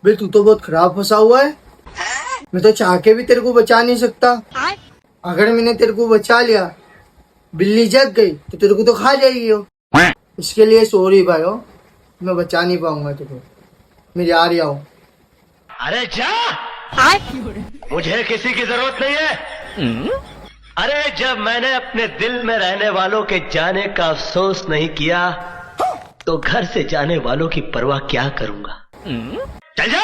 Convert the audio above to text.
बे तू तो बहुत खराब फंसा हुआ है। मैं तो चाह के भी तेरे को बचा नहीं सकता। अगर मैंने तेरे को बचा लिया, बिल्ली जग गई तो तेरे को तो खा जाएगी वो। इसके लिए सॉरी भाई हो, मैं बचा नहीं पाऊंगा तेरे को। मैं जा रही हूँ। अरे जा, मुझे किसी की जरूरत नहीं है। अरे जब मैंने अपने दिल में रहने वालों के जाने का अफसोस नहीं किया तो घर से जाने वालों की परवाह क्या करूंगा। चल जा।